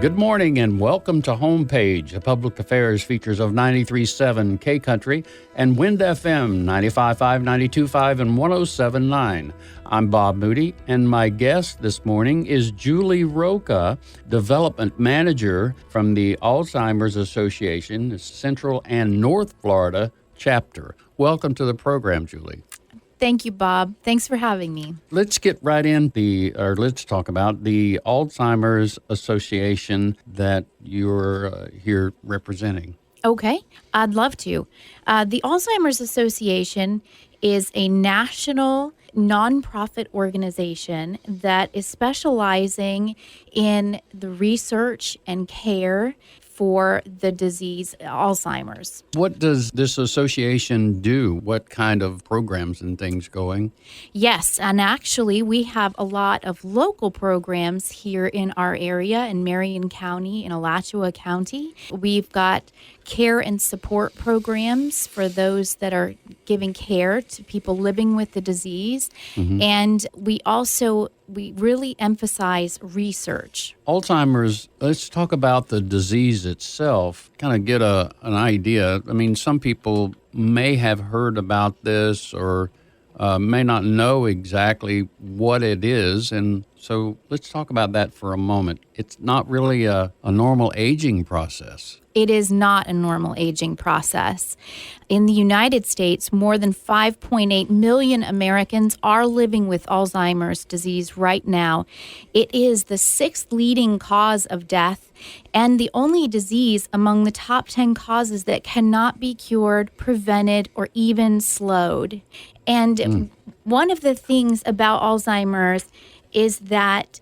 Good morning and welcome to Homepage, a public affairs features of 93.7 K Country and Wind FM 95.5, 92.5, and 107.9. I'm Bob Moody, and my guest this morning is Julie Roca, Development Manager from the Alzheimer's Association, Central and North Florida chapter. Welcome to the program, Julie. Thank you, Bob. Thanks for having me. Let's get right in let's talk about the Alzheimer's Association that you're here representing. Okay, I'd love to. The Alzheimer's Association is a national nonprofit organization that is specializing in the research and care for the disease Alzheimer's. What does this association do? What kind of programs and things going? Yes, and actually we have a lot of local programs here in our area in Marion County, in Alachua County. We've got care and support programs for those that are giving care to people living with the disease. Mm-hmm. And we really emphasize research. Alzheimer's, let's talk about the disease itself, kind of get an idea. I mean, some people may have heard about this or may not know exactly what it is. And so let's talk about that for a moment. It's not really a normal aging process. It is not a normal aging process. In the United States, more than 5.8 million Americans are living with Alzheimer's disease right now. It is the sixth leading cause of death and the only disease among the top 10 causes that cannot be cured, prevented, or even slowed. And one of the things about Alzheimer's is that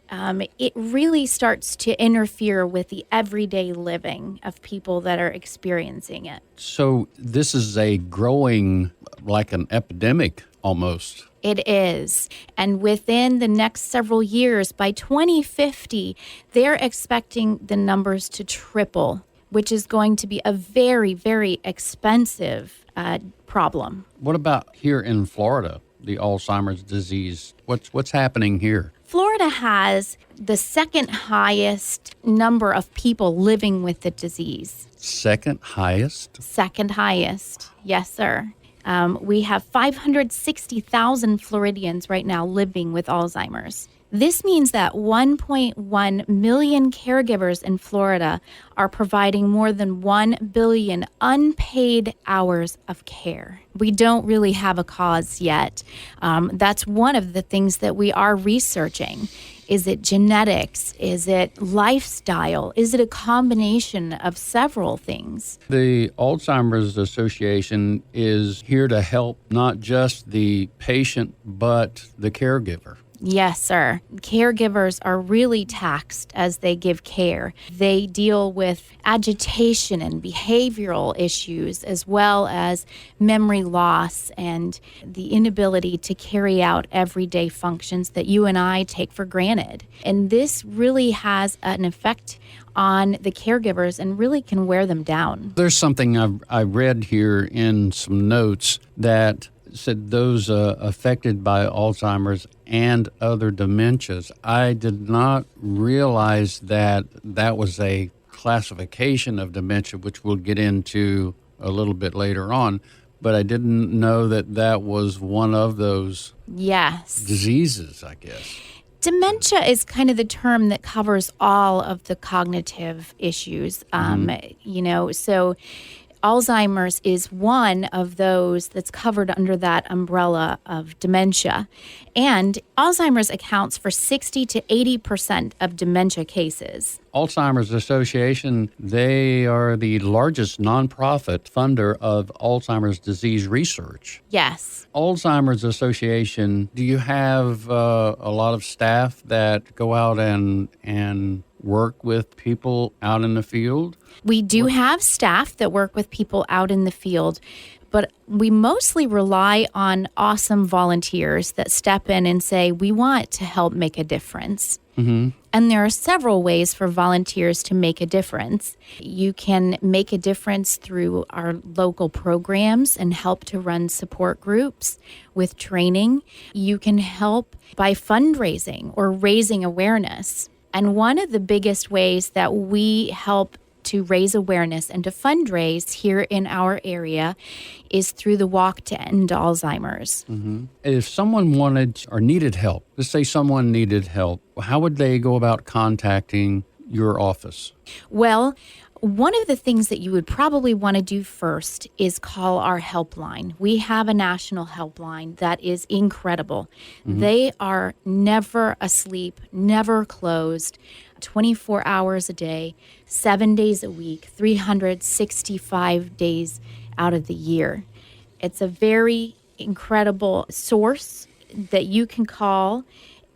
it really starts to interfere with the everyday living of people that are experiencing it. So this is a growing, like an epidemic almost. It is. And within the next several years, by 2050, they're expecting the numbers to triple, which is going to be a very, very expensive problem. What about here in Florida, the Alzheimer's disease? What's happening here? Florida has the second highest number of people living with the disease. Second highest? Second highest. Yes, sir. We have 560,000 Floridians right now living with Alzheimer's. This means that 1.1 million caregivers in Florida are providing more than 1 billion unpaid hours of care. We don't really have a cause yet. That's one of the things that we are researching. Is it genetics? Is it lifestyle? Is it a combination of several things? The Alzheimer's Association is here to help not just the patient, but the caregiver. Yes, sir. Caregivers are really taxed as they give care. They deal with agitation and behavioral issues, as well as memory loss and the inability to carry out everyday functions that you and I take for granted. And this really has an effect on the caregivers and really can wear them down. There's something I read here in some notes that said those affected by Alzheimer's and other dementias. I did not realize that was a classification of dementia, which we'll get into a little bit later on, but I didn't know that was one of those diseases, I guess. Dementia is kind of the term that covers all of the cognitive issues, so Alzheimer's is one of those that's covered under that umbrella of dementia. And Alzheimer's accounts for 60 to 80% of dementia cases. Alzheimer's Association, they are the largest nonprofit funder of Alzheimer's disease research. Yes. Alzheimer's Association, do you have a lot of staff that go out and work with people out in the field? We do have staff that work with people out in the field, but we mostly rely on awesome volunteers that step in and say, we want to help make a difference. Mm-hmm. And there are several ways for volunteers to make a difference. You can make a difference through our local programs and help to run support groups with training. You can help by fundraising or raising awareness. And one of the biggest ways that we help to raise awareness and to fundraise here in our area is through the Walk to End Alzheimer's. If someone wanted or needed help, let's say someone needed help, how would they go about contacting your office? Well, one of the things that you would probably want to do first is call our helpline. We have a national helpline that is incredible. They are never asleep, never closed, 24 hours a day, 7 days a week, 365 days out of the year. It's a very incredible source that you can call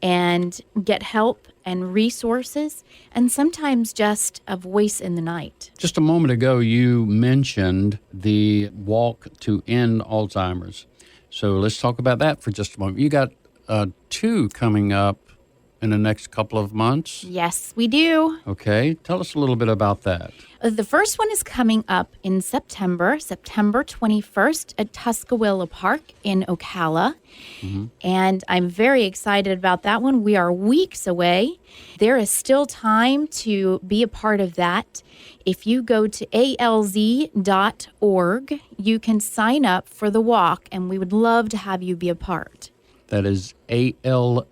and get help and resources, and sometimes just a voice in the night. Just a moment ago, you mentioned the Walk to End Alzheimer's. So let's talk about that for just a moment. You got 2 coming up in the next couple of months. Yes, we do. Okay, tell us a little bit about that. The first one is coming up in September 21st at Tuscaloosa Park in Ocala. And I'm very excited about that one. We are weeks away. There is still time to be a part of that. If you go to alz.org, you can sign up for the walk, and we would love to have you be a part. That is alz.org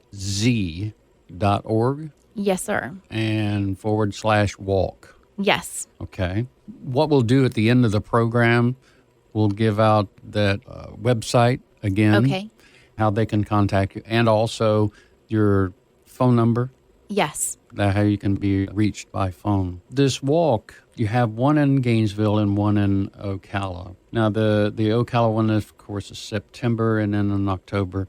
Yes, sir. and /walk. Yes. Okay. What we'll do at the end of the program, we'll give out that website again. Okay. How they can contact you, and also your phone number, Yes. how you can be reached by phone. This walk, you have one in Gainesville and one in Ocala. Now, the Ocala one, of course, is September, and then in October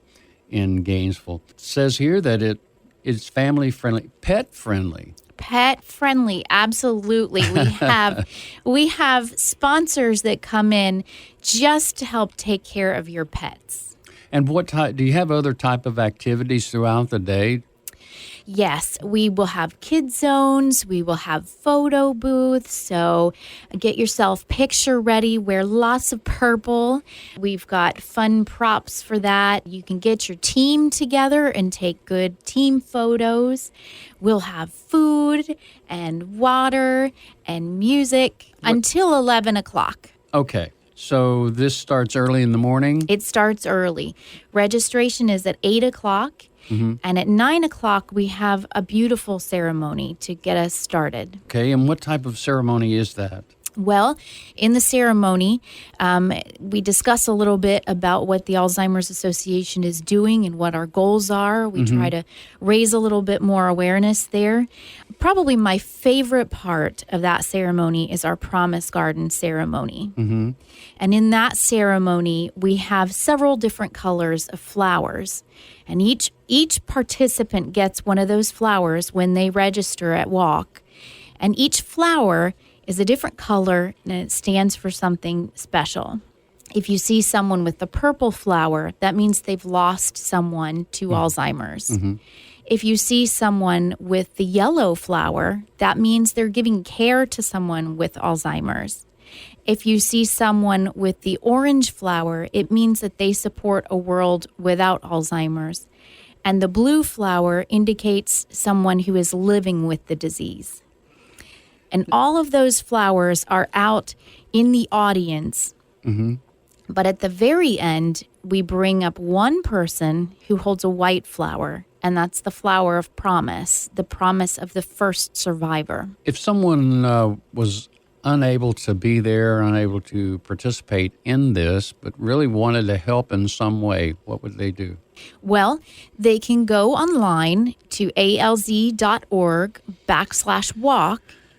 in Gainesville. It says here that it is family-friendly, pet-friendly. Pet friendly, absolutely. We have sponsors that come in just to help take care of your pets. And what type, do you have other type of activities throughout the day? Yes, we will have kid zones. We will have photo booths. So get yourself picture ready. Wear lots of purple. We've got fun props for that. You can get your team together and take good team photos. We'll have food and water and music until 11 o'clock. Okay. So this starts early in the morning? It starts early. Registration is at 8 o'clock. And at 9 o'clock, we have a beautiful ceremony to get us started. Okay, and what type of ceremony is that? Well, in the ceremony, we discuss a little bit about what the Alzheimer's Association is doing and what our goals are. We try to raise a little bit more awareness there. Probably my favorite part of that ceremony is our Promise Garden ceremony. And in that ceremony, we have several different colors of flowers. And each participant gets one of those flowers when they register at Walk. And each flower is a different color, and it stands for something special. If you see someone with the purple flower, that means they've lost someone to Alzheimer's. If you see someone with the yellow flower, that means they're giving care to someone with Alzheimer's. If you see someone with the orange flower, it means that they support a world without Alzheimer's. And the blue flower indicates someone who is living with the disease. And all of those flowers are out in the audience. But at the very end, we bring up one person who holds a white flower, and that's the flower of promise, the promise of the first survivor. If someone was unable to be there, unable to participate in this, but really wanted to help in some way, what would they do? Well, they can go online to alz.org/walk,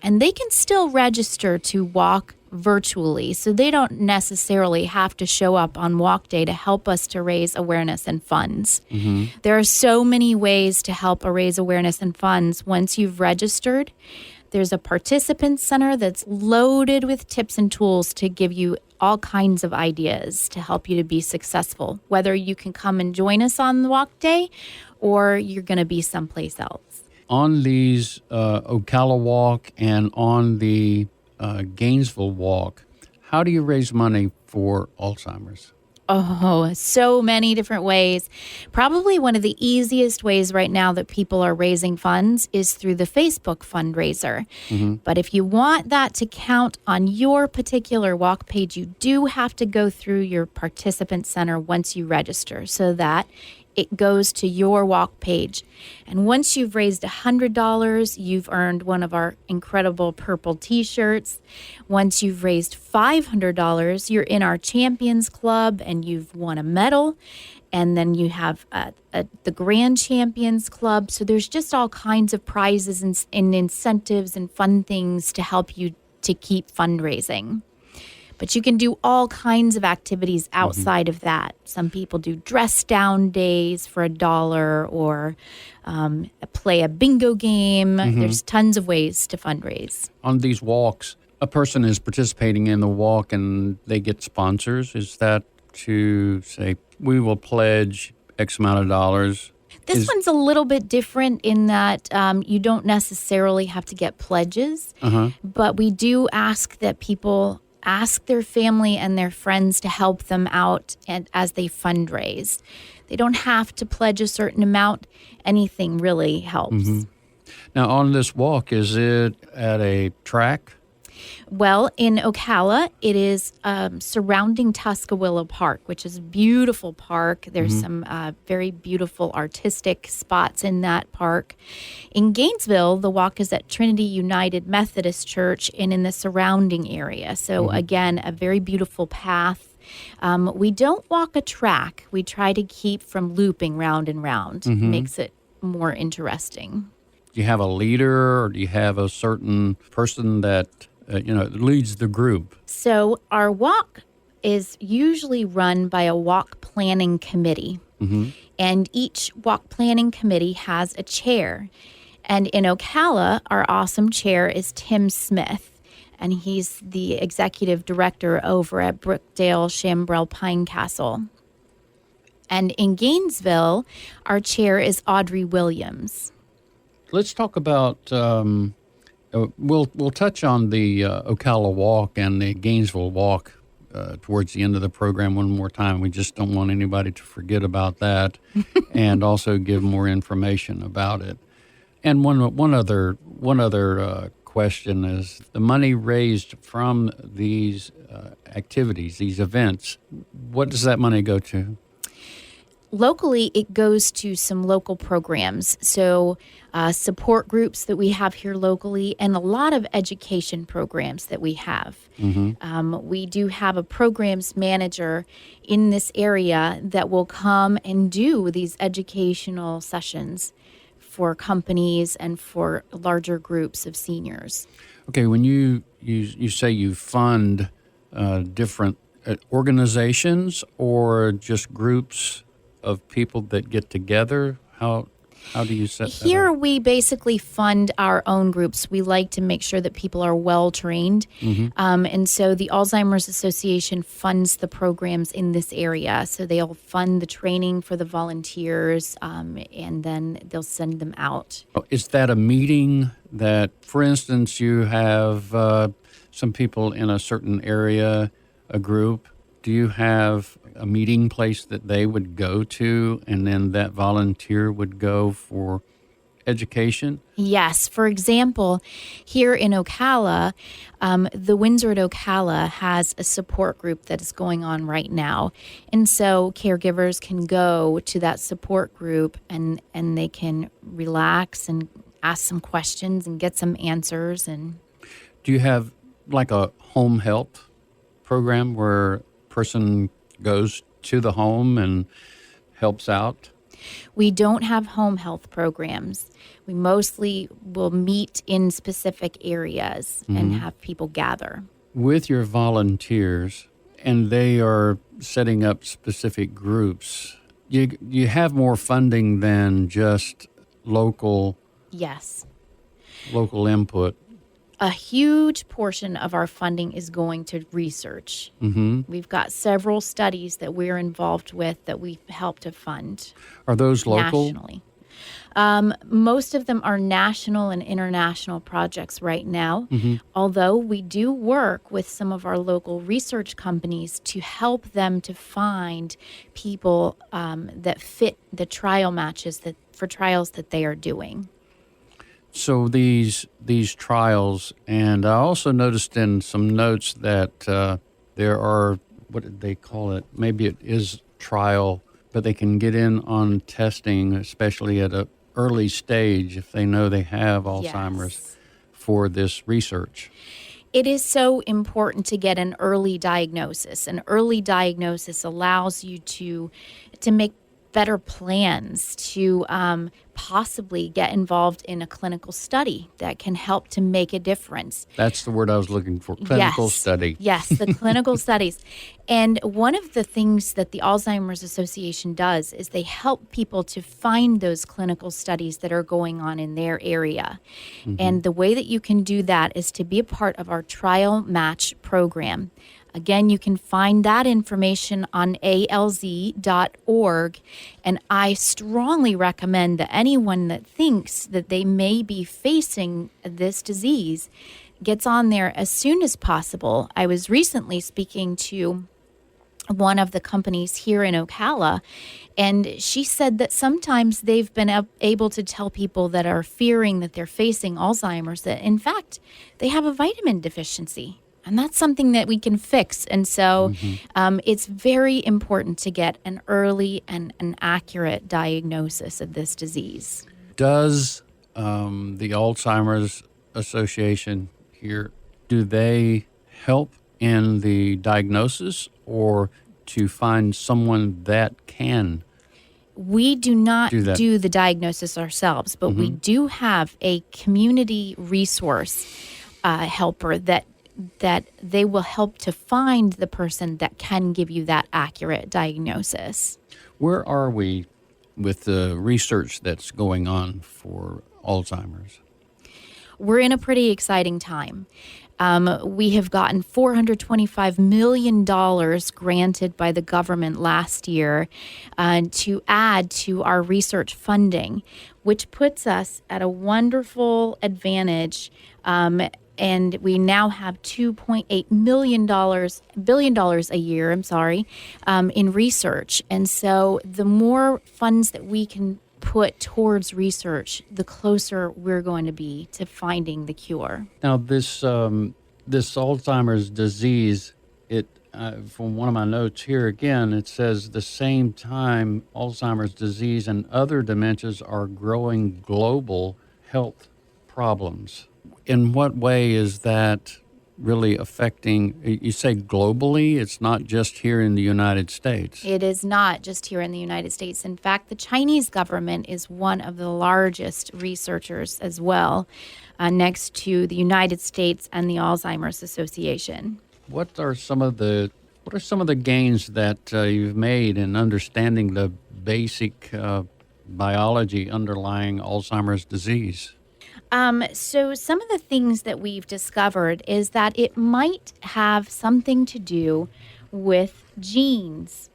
and they can still register to walk virtually. So they don't necessarily have to show up on walk day to help us to raise awareness and funds. There are so many ways to help raise awareness and funds once you've registered. There's a participant center that's loaded with tips and tools to give you all kinds of ideas to help you to be successful, whether you can come and join us on the walk day or you're going to be someplace else. On these Ocala Walk and on the Gainesville Walk, how do you raise money for Alzheimer's? Oh, so many different ways. Probably one of the easiest ways right now that people are raising funds is through the Facebook fundraiser. But if you want that to count on your particular walk page, you do have to go through your participant center once you register so that it goes to your walk page. And once you've raised $100, you've earned one of our incredible purple t-shirts. Once you've raised $500, you're in our Champions Club and you've won a medal. And then you have the Grand Champions Club. So there's just all kinds of prizes and incentives and fun things to help you to keep fundraising. But you can do all kinds of activities outside of that. Some people do dress down days for $1 or play a bingo game. There's tons of ways to fundraise. On these walks, a person is participating in the walk and they get sponsors. Is that to say, we will pledge X amount of dollars? This one's a little bit different in that you don't necessarily have to get pledges, but we do ask that people ask their family and their friends to help them out and as they fundraise. They don't have to pledge a certain amount. Anything really helps. Now, on this walk, is it at a track? Well, in Ocala, it is surrounding Tuscaloosa Park, which is a beautiful park. There's some very beautiful artistic spots in that park. In Gainesville, the walk is at Trinity United Methodist Church and in the surrounding area. So again, a very beautiful path. We don't walk a track. We try to keep from looping round and round. Makes it more interesting. Do you have a leader or do you have a certain person that leads the group? So our walk is usually run by a walk planning committee. And each walk planning committee has a chair. And in Ocala, our awesome chair is Tim Smith. And he's the executive director over at Brookdale Shambrel Pine Castle. And in Gainesville, our chair is Audrey Williams. Let's talk about we'll touch on the Ocala Walk and the Gainesville Walk towards the end of the program one more time. We just don't want anybody to forget about that, and also give more information about it. And one other question is the money raised from these activities, these events. What does that money go to? Locally, it goes to some local programs, so support groups that we have here locally and a lot of education programs that we have. We do have a programs manager in this area that will come and do these educational sessions for companies and for larger groups of seniors. Okay, when you say you fund different organizations or just groups of people that get together? How do you set that Here up? we basically fund our own groups. We like to make sure that people are well trained. And so the Alzheimer's Association funds the programs in this area. So they'll fund the training for the volunteers and then they'll send them out. Is that a meeting that, for instance, you have some people in a certain area, a group? Do you have a meeting place that they would go to and then that volunteer would go for education? Yes. For example, here in Ocala, the Windsor at Ocala has a support group that is going on right now. And so caregivers can go to that support group and they can relax and ask some questions and get some answers. And do you have like a home health program where person goes to the home and helps out? We don't have home health programs. We mostly will meet in specific areas and have people gather. With your volunteers, and they are setting up specific groups, you have more funding than just local input. A huge portion of our funding is going to research. We've got several studies that we're involved with that we help to fund. Are those local? Nationally. Most of them are national and international projects right now, although we do work with some of our local research companies to help them to find people that fit the trial matches for trials that they are doing. So these trials, and I also noticed in some notes that there are, what did they call it? Maybe it is trial, but they can get in on testing, especially at an early stage if they know they have Alzheimer's, Yes. for this research. It is so important to get an early diagnosis. An early diagnosis allows you to make better plans, to possibly get involved in a clinical study that can help to make a difference. That's the word I was looking for, clinical study. Yes, the clinical studies. And one of the things that the Alzheimer's Association does is they help people to find those clinical studies that are going on in their area. And the way that you can do that is to be a part of our trial match program. Again, you can find that information on alz.org, and I strongly recommend that anyone that thinks that they may be facing this disease gets on there as soon as possible. I was recently speaking to one of the companies here in Ocala, and she said that sometimes they've been able to tell people that are fearing that they're facing Alzheimer's that, in fact, they have a vitamin deficiency. And that's something that we can fix. And so it's very important to get an early and an accurate diagnosis of this disease. Does the Alzheimer's Association here, do they help in the diagnosis or to find someone that can? We do not do the diagnosis ourselves, but we do have a community resource helper that they will help to find the person that can give you that accurate diagnosis. Where are we with the research that's going on for Alzheimer's? We're in a pretty exciting time. We have gotten $425 million granted by the government last year to add to our research funding, which puts us at a wonderful advantage. And we now have $2.8 billion a year, in research. And so the more funds that we can put towards research, the closer we're going to be to finding the cure. Now, this Alzheimer's disease, from one of my notes here again, it says the same time Alzheimer's disease and other dementias are growing global health problems. In what way is that really affecting, you say globally, it's not just here in the United States? It is not just here in the United States. In fact, the Chinese government is one of the largest researchers as well, next to the United States and the Alzheimer's Association. What are some of the gains that you've made in understanding the basic biology underlying Alzheimer's disease? So some of the things that we've discovered is that it might have something to do with genes.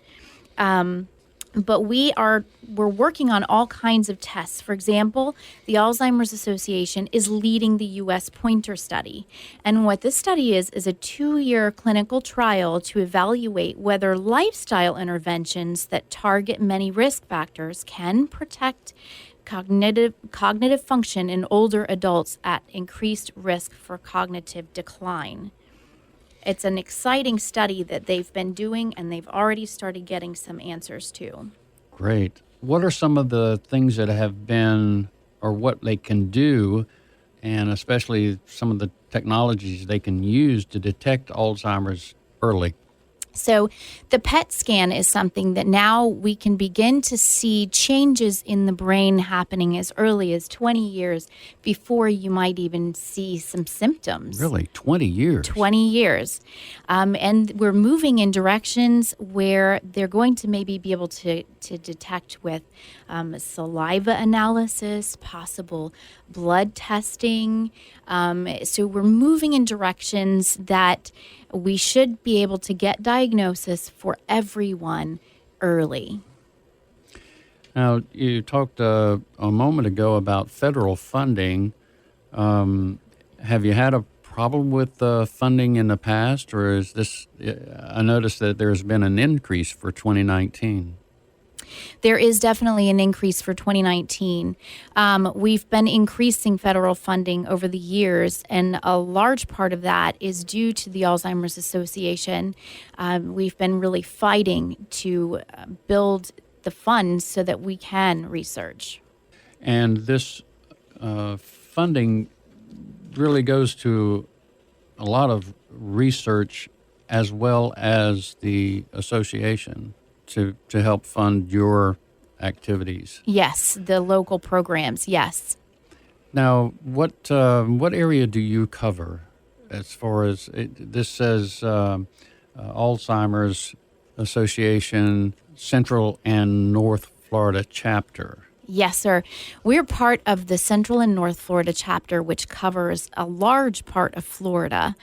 But we're working on all kinds of tests. For example, the Alzheimer's Association is leading the U.S. Pointer study. And what this study is a 2-year clinical trial to evaluate whether lifestyle interventions that target many risk factors can protect cognitive function in older adults at increased risk for cognitive decline. It's an exciting study that they've been doing, and they've already started getting some answers to. Great. What are some of the things that have been, or what they can do, and especially some of the technologies they can use to detect Alzheimer's early? So the PET scan is something that now we can begin to see changes in the brain happening as early as 20 years before you might even see some symptoms. Really? 20 years? 20 years. And we're moving in directions where they're going to maybe be able to detect with saliva analysis, possible blood testing. So we're moving in directions that we should be able to get diagnosis for everyone early. Now, you talked a moment ago about federal funding. Have you had a problem with funding in the past, or is this? I noticed that there's been an increase for 2019. There is definitely an increase for 2019. We've been increasing federal funding over the years, and a large part of that is due to the Alzheimer's Association. We've been really fighting to build the funds so that we can research. And this funding really goes to a lot of research as well as the association to help fund your activities. Yes, the local programs, yes. Now, what area do you cover as far as this says Alzheimer's Association Central and North Florida chapter? Yes, sir. We're part of the Central and North Florida chapter, which covers a large part of Florida.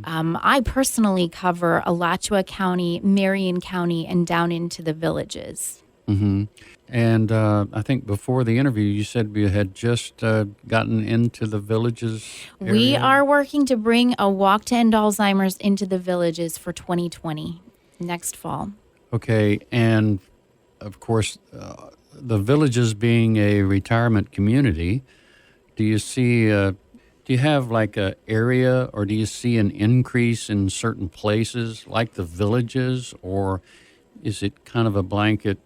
I personally cover Alachua County, Marion County, and down into the villages. Mm-hmm. And I think before the interview, you said we had just gotten into the villages area. We are working to bring a walk to end Alzheimer's into the villages for 2020, next fall. Okay, and of course, the villages being a retirement community, do you have like a area, or do you see an increase in certain places like the villages, or is it kind of a blanket?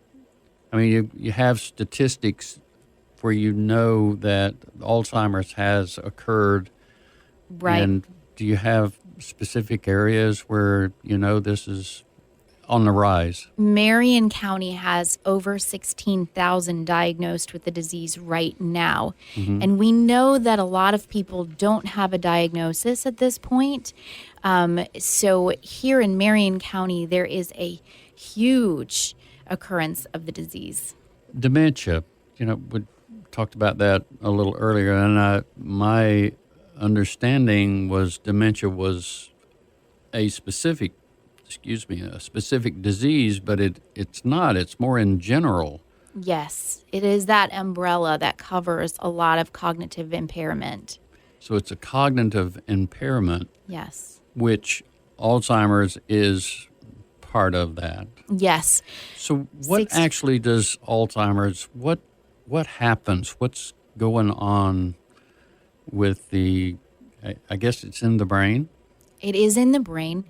I mean, you have statistics where you know that Alzheimer's has occurred. Right. And do you have specific areas where you know this is on the rise? Marion County has over 16,000 diagnosed with the disease right now. And we know that a lot of people don't have a diagnosis at this point. So here in Marion County, there is a huge occurrence of the disease. Dementia, we talked about that a little earlier, and my understanding was dementia was a specific disease, but it's not. It's more in general. Yes, it is that umbrella that covers a lot of cognitive impairment. So it's a cognitive impairment. Yes. Which Alzheimer's is part of that. Yes. So what actually does Alzheimer's, what happens? What's going on with I guess it's in the brain? It is in the brain.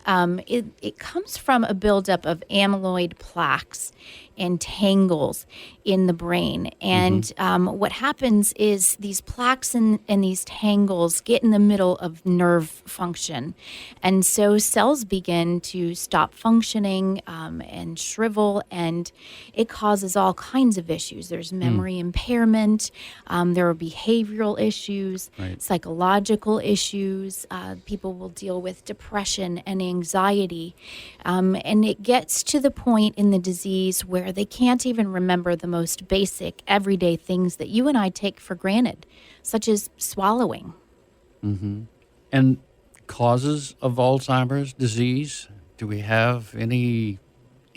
It comes from a buildup of amyloid plaques and tangles in the brain. And what happens is these plaques and these tangles get in the middle of nerve function. And so cells begin to stop functioning and shrivel, and it causes all kinds of issues. There's memory impairment. There are behavioral issues, psychological issues. People will deal with depression and anxiety. And it gets to the point in the disease where they can't even remember the most basic everyday things that you and I take for granted, such as swallowing. And causes of Alzheimer's disease, do we have any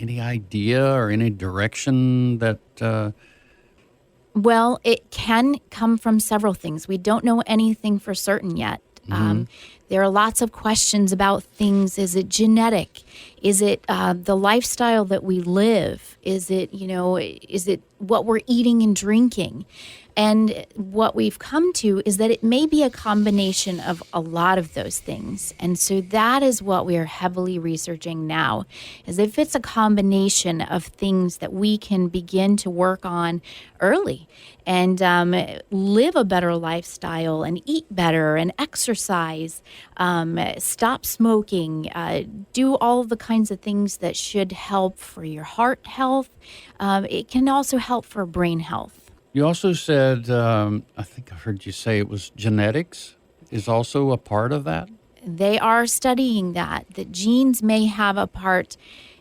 idea or any direction that... Well, it can come from several things. We don't know anything for certain yet. There are lots of questions about things. Is it genetic? Is it the lifestyle that we live? Is it what we're eating and drinking? And what we've come to is that it may be a combination of a lot of those things. And so that is what we are heavily researching now, is if it's a combination of things that we can begin to work on early and live a better lifestyle and eat better and exercise, stop smoking, do all the kinds of things that should help for your heart health. It can also help for brain health. You also said, I think I heard you say it was genetics is also a part of that? They are studying that genes may have a part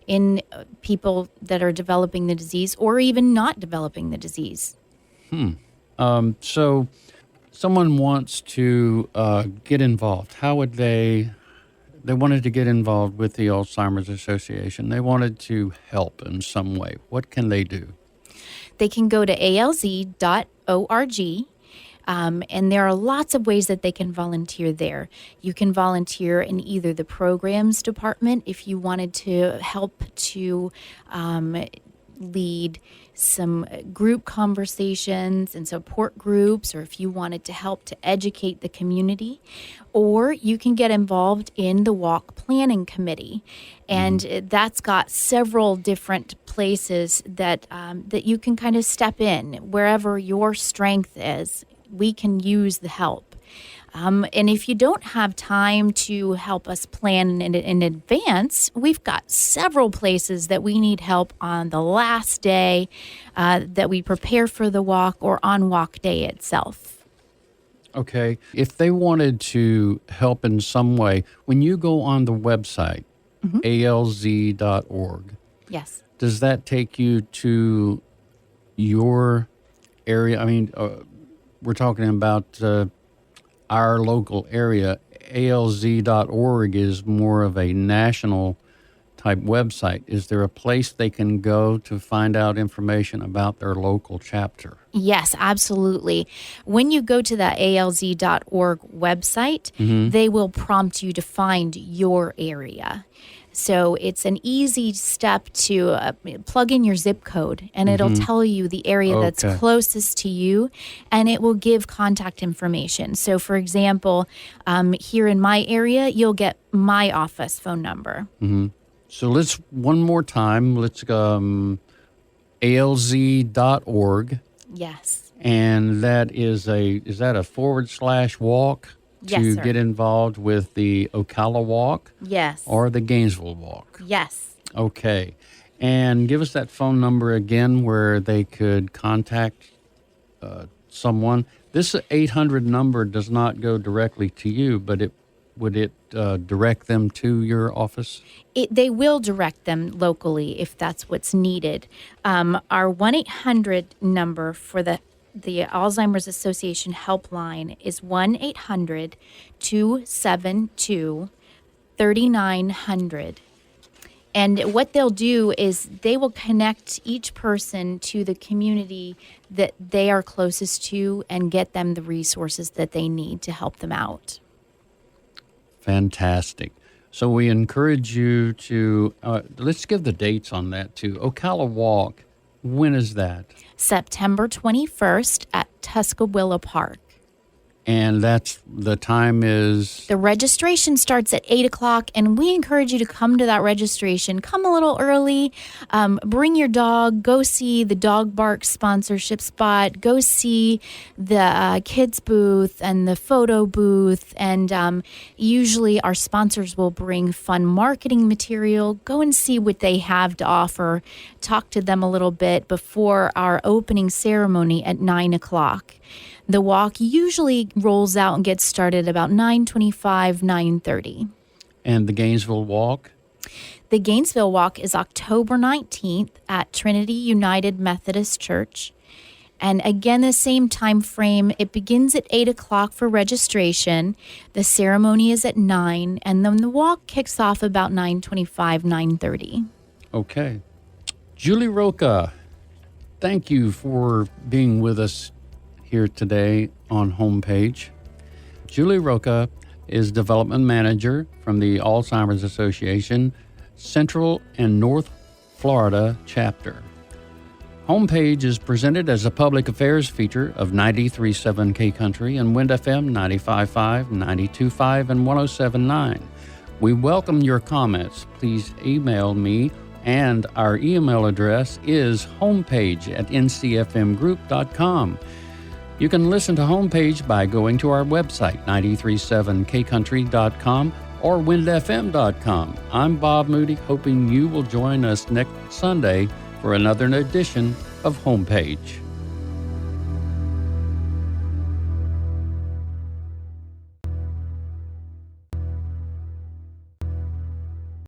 in people that are developing the disease or even not developing the disease. So someone wants to get involved. How would they wanted to get involved with the Alzheimer's Association. They wanted to help in some way. What can they do? They can go to alz.org. And there are lots of ways that they can volunteer there. You can volunteer in either the programs department if you wanted to help to lead some group conversations and support groups, or if you wanted to help to educate the community, or you can get involved in the walk planning committee. And that's got several different places that that you can kind of step in wherever your strength is. We can use the help. And if you don't have time to help us plan in advance, we've got several places that we need help on the last day that we prepare for the walk or on walk day itself. Okay. If they wanted to help in some way, when you go on the website, alz.org, Yes. does that take you to your area? I mean, we're talking about our local area. alz.org is more of a national type website. Is there a place they can go to find out information about their local chapter? Yes, absolutely. When you go to the alz.org website, they will prompt you to find your area. So it's an easy step to plug in your zip code, and it'll tell you the area that's closest to you, and it will give contact information. So, for example, here in my area, you'll get my office phone number. So let's, one more time, let's alz.org. Yes. And that is that a /walk Yes, to sir. get involved with the Ocala Walk? Yes. Or the Gainesville Walk? Yes. Okay. And give us that phone number again where they could contact someone. This 800 number does not go directly to you, but would it direct them to your office? They will direct them locally if that's what's needed. Our 1-800 number for the Alzheimer's Association helpline is 1-800-272-3900. And what they'll do is they will connect each person to the community that they are closest to and get them the resources that they need to help them out. Fantastic. So we encourage you to, let's give the dates on that too. Ocala Walk, when is that? September 21st at Tuscaloosa Park. And the time is? The registration starts at 8 o'clock, and we encourage you to come to that registration. Come a little early. Bring your dog. Go see the Dog Bark sponsorship spot. Go see the kids booth and the photo booth. And usually our sponsors will bring fun marketing material. Go and see what they have to offer. Talk to them a little bit before our opening ceremony at 9 o'clock. The walk usually rolls out and gets started about 9:25, 9:30. And the Gainesville Walk? The Gainesville Walk is October 19th at Trinity United Methodist Church. And again, the same time frame. It begins at 8 o'clock for registration. The ceremony is at 9, and then the walk kicks off about 9:25, 9:30. Okay. Julie Roca, thank you for being with us here today on Homepage. Julie Roca is Development Manager from the Alzheimer's Association Central and North Florida Chapter. Homepage is presented as a public affairs feature of 93.7 K Country and Wind FM 95.5, 92.5, and 107.9. We welcome your comments. Please email me, and our email address is homepage@ncfmgroup.com. You can listen to Homepage by going to our website, 937kcountry.com or windfm.com. I'm Bob Moody, hoping you will join us next Sunday for another edition of Homepage.